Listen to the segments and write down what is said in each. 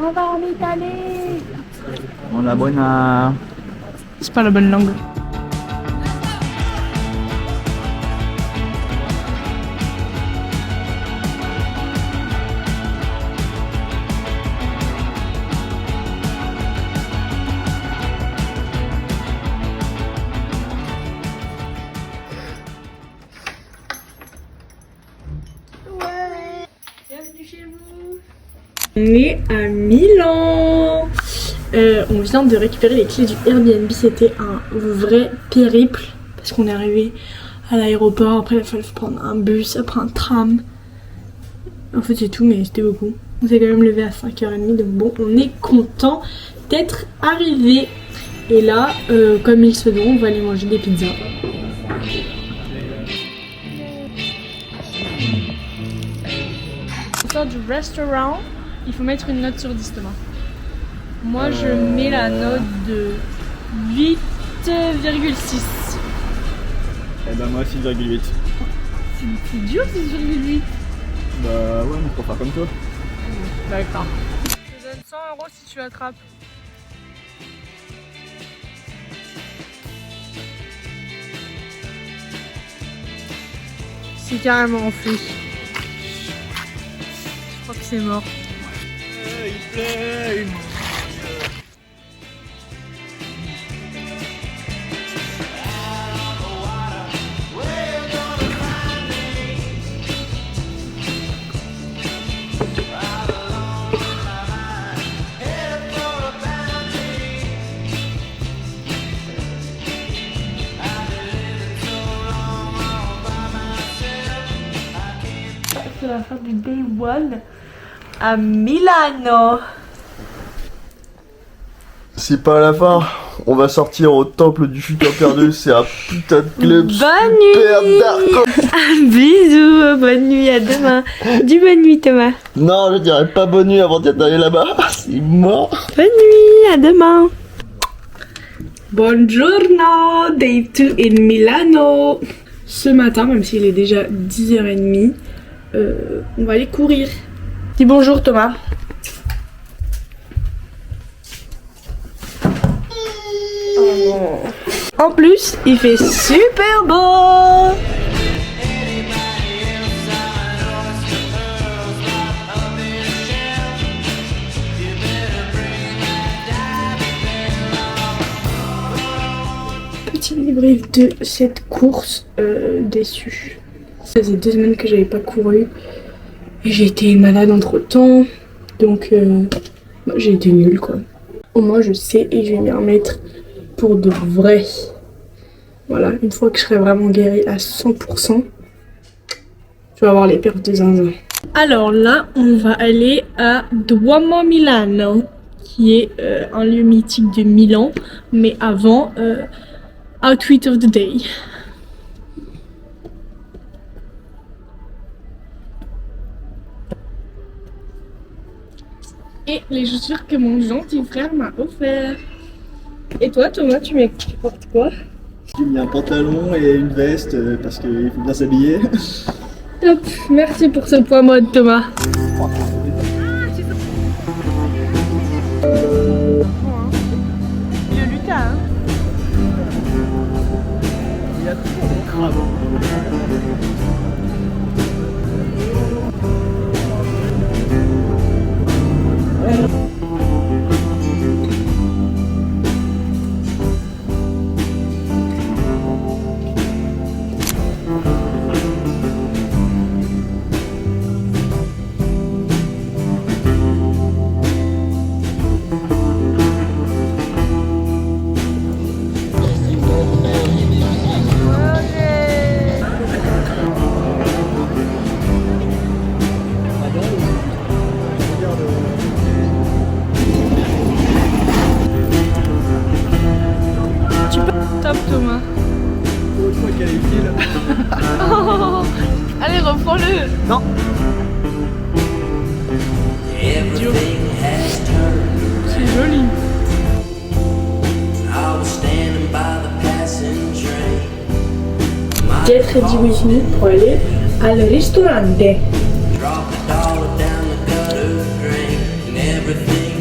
On va en Italie. Hola, buena. C'est pas la bonne langue. Bienvenue chez vous. On est à Milan. On vient de récupérer les clés du Airbnb. C'était un vrai périple parce qu'on est arrivé à l'aéroport. Après, il a fallu prendre un bus, après un tram. En fait, c'est tout, mais c'était beaucoup. On s'est quand même levé à 5h30. Donc, bon, on est content d'être arrivé. Et là, comme il se doit, on va aller manger des pizzas. Pour faire du restaurant, il faut mettre une note sur 10, Thomas. Moi, je mets la note de 8,6. Eh ben moi 6,8. C'est dur, 6,8. Bah ouais, mais faut faire comme toi. D'accord. Je te donne 100 € si tu l'attrapes. C'est carrément enfui. Je crois que c'est mort. Il plaît, C'est la fin du day one à Milano. C'est pas la fin, on va sortir au temple du futur perdu, c'est un putain de club Bonne super nuit. dark. Bisous, bonne nuit, à demain. Dis bonne nuit, Thomas. Non, je dirais pas bonne nuit avant d'être allé là-bas, c'est mort. Bonne nuit, à demain. Buongiorno, day 2 in Milano. Ce matin, même s'il est déjà 10h30, on va aller courir. Dis bonjour, Thomas. Oh. En plus, il fait super beau. Petit débrief de cette course déçue. Ça faisait 2 semaines que j'avais pas couru et j'ai été malade entre temps, donc j'ai été nulle quoi. Au moins je sais et je vais m'y remettre pour de vrai. Voilà, une fois que je serai vraiment guérie à 100%, je vais avoir les perfs de zinzin. Alors là, on va aller à Duomo Milano, qui est un lieu mythique de Milan, mais avant, Outfit of the Day. Et les chaussures que mon gentil frère m'a offert. Et toi, Thomas, tu portes quoi? J'ai mis un pantalon et une veste parce qu'il faut bien s'habiller. Top, merci pour ce poids mode, Thomas. Le Lucas, hein. Il y a toujours des crabes. Top, Thomas. Je crois qu'elle est utile. Oh, allez, reprends-le. Non. C'est joli. Get ready with me pour aller al ristorante. Drop the dollar down the gutter drain and everything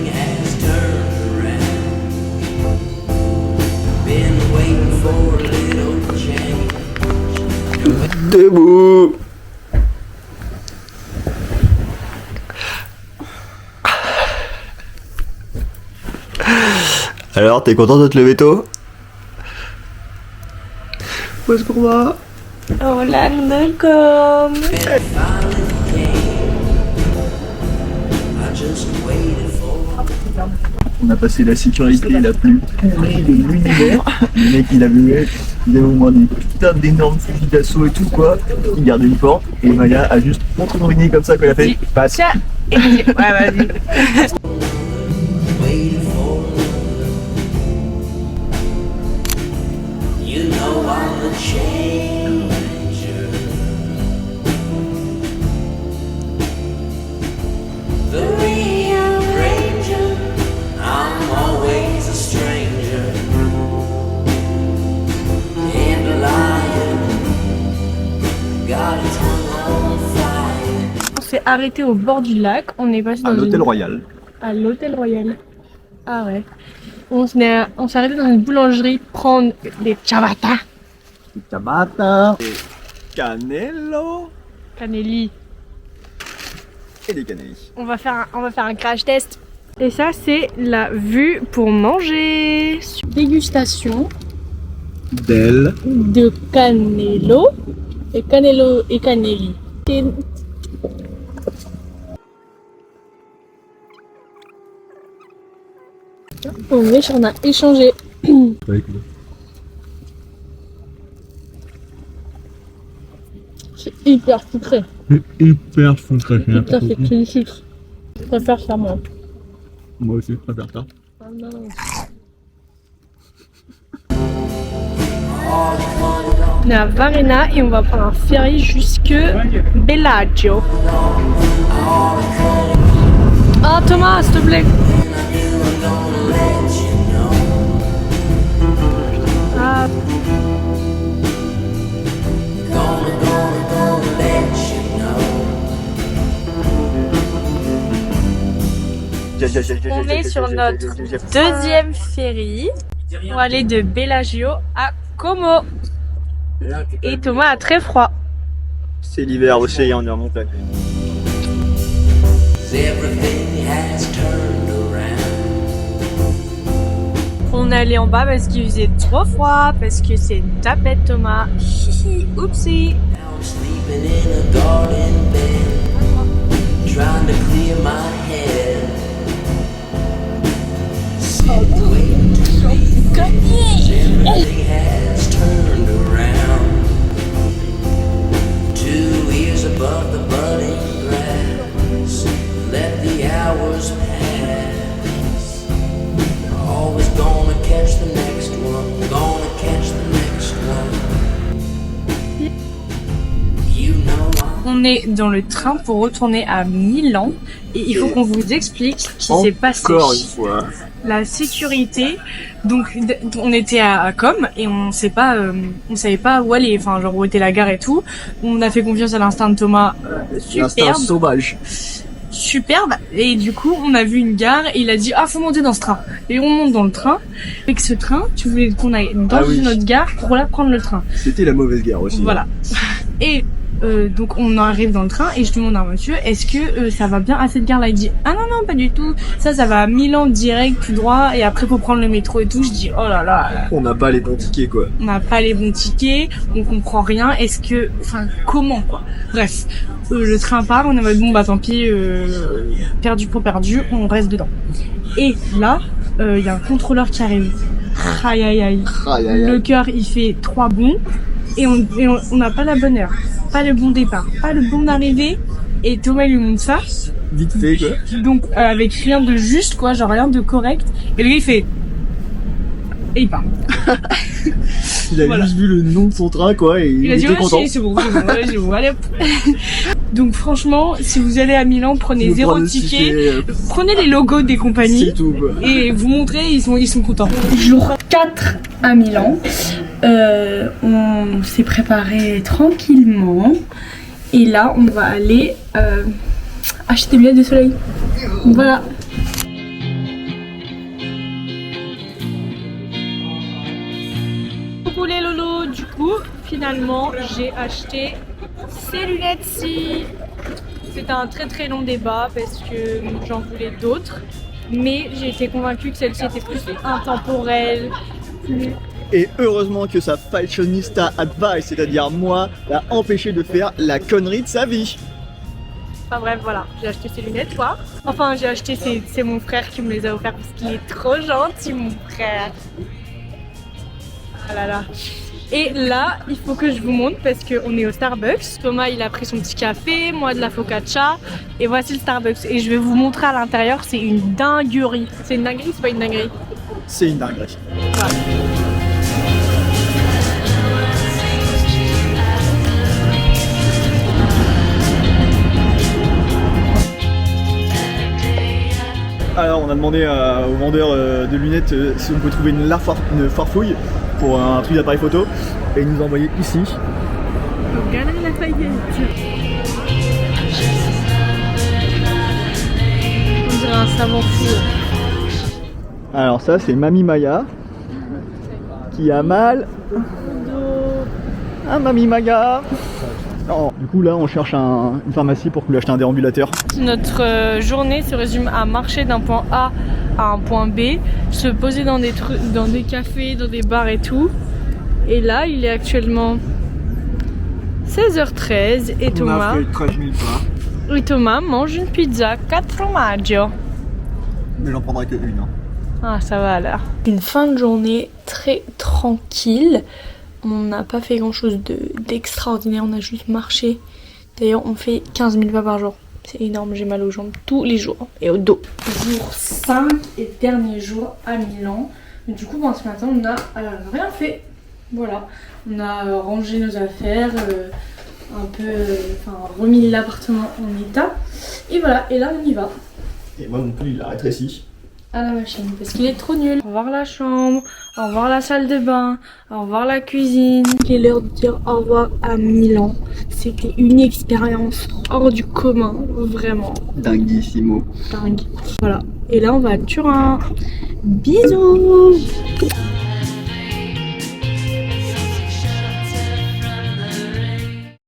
Debout. Alors, t'es content de te lever tôt? Pose pour moi. Hola, On a passé la sécurité la plus pourrie de l'univers. Le mec il avait au moins des putains d'énormes fusils d'assaut et tout quoi. Il gardait une porte et Maya a juste contrevenu comme ça qu'elle a fait. Passe. Ouais, vas-y. On s'est arrêté au bord du lac, on est passé dans l'hôtel Royal. À l'hôtel Royal. Ah ouais. On s'est arrêté dans une boulangerie prendre des ciabatta. Ciabatta. Canello. Canelli. Et des canelli. On va faire un crash test. Et ça c'est la vue pour manger. Dégustation Del. de Canello et Canello et Canelli. On a échangé. C'est hyper sucré. Hyper sucré. Putain, c'est que du sucre. Je préfère ça moi. Moi aussi je préfère ça. Ah non. On est à Varena et on va prendre un ferry jusque Bellagio. Ah Thomas, s'il te plaît. Ah. On est sur notre deuxième ferry. On va aller de Bellagio à Como. Et Thomas a très froid. C'est l'hiver aussi, on est en montagne. On est allé en bas parce qu'il faisait trop froid, parce que c'est une tapette Thomas. Hihi, oupsie. On est dans le train pour retourner à Milan et il faut qu'on vous explique ce qui s'est passé. Encore une fois. La sécurité, donc on était à Com et on savait pas où aller, enfin genre où était la gare et tout. On a fait confiance à l'instinct de Thomas, L'instinct sauvage. superbe, et du coup on a vu une gare et il a dit ah faut monter dans ce train, et on monte dans le train. Avec ce train, tu voulais qu'on aille dans une autre gare pour là prendre le train. C'était la mauvaise gare aussi. Voilà. Et donc on arrive dans le train et je demande à un monsieur est-ce que ça va bien à cette gare là. Il dit ah non pas du tout, ça va à Milan direct tout droit et après faut prendre le métro et tout. Je dis oh là là, on n'a pas les bons tickets quoi. On n'a pas les bons tickets, on comprend rien, est-ce que comment quoi. Bref, le train part, on est en mode bon bah tant pis, perdu pour perdu, on reste dedans. Et là il y a un contrôleur qui arrive. Aïe aïe aïe. Le cœur il fait 3 bonds et on n'a pas la bonne heure, pas le bon départ, pas le bon arrivée, et Thomas lui montre ça. Vite fait quoi. Donc avec rien de juste quoi, genre rien de correct, et le gars il fait et il part. Il a juste vu le nom de son train quoi et il a dit était content. C'est bon, allez hop. Donc franchement, si vous allez à Milan, prenez zéro ticket, prenez les logos des compagnies. C'est tout quoi. Et vous montrez, ils sont contents. Jour 4 à Milan. On s'est préparé tranquillement. Et là, on va aller acheter des lunettes de soleil. Donc voilà. Coucou les lolos, du coup, finalement, j'ai acheté ces lunettes-ci. C'était un très long débat parce que j'en voulais d'autres. Mais j'ai été convaincue que celle-ci était plus intemporelle, plus... Et heureusement que sa fashionista advice, c'est-à-dire moi, l'a empêché de faire la connerie de sa vie. Enfin bref, voilà, j'ai acheté ces lunettes, toi. Enfin, j'ai acheté, c'est mon frère qui me les a offerts parce qu'il est trop gentil, mon frère. Ah là là. Et là, il faut que je vous montre parce qu'on est au Starbucks. Thomas, il a pris son petit café, moi de la focaccia. Et voici le Starbucks. Et je vais vous montrer à l'intérieur, c'est une dinguerie. C'est une dinguerie ou c'est pas une dinguerie? C'est une dinguerie. Voilà. Alors on a demandé au vendeur de lunettes si on peut trouver une farfouille pour un truc d'appareil photo et il nous a envoyé ici. Au Galerie Lafayette. On dirait un savant fou. Alors ça c'est Mamie Maya qui a mal. Ah Mamie Maya. Non. Du coup là on cherche une pharmacie pour lui acheter un déambulateur. Notre journée se résume à marcher d'un point A à un point B, se poser dans des cafés, dans des bars et tout. Et là il est actuellement 16h13 et Thomas... On a fait 13 000 pas. Et Thomas mange une pizza 4 formaggio. Mais j'en prendrai que une. Hein. Ah ça va alors. Une fin de journée très tranquille. On n'a pas fait grand chose d'extraordinaire, on a juste marché. D'ailleurs on fait 15 000 pas par jour. C'est énorme, j'ai mal aux jambes tous les jours et au dos. Jour 5 et dernier jour à Milan. Et du coup ce matin on n'a rien fait. Voilà, on a rangé nos affaires, remis l'appartement en état. Et voilà, et là on y va. Et moi non plus il a rétréci. À la machine parce qu'il est trop nul. Au revoir la chambre, au revoir la salle de bain, au revoir la cuisine. Il est l'heure de dire au revoir à Milan. C'était une expérience hors du commun, vraiment. Dinguissimo. Dingue. Voilà. Et là on va à Turin. Bisous.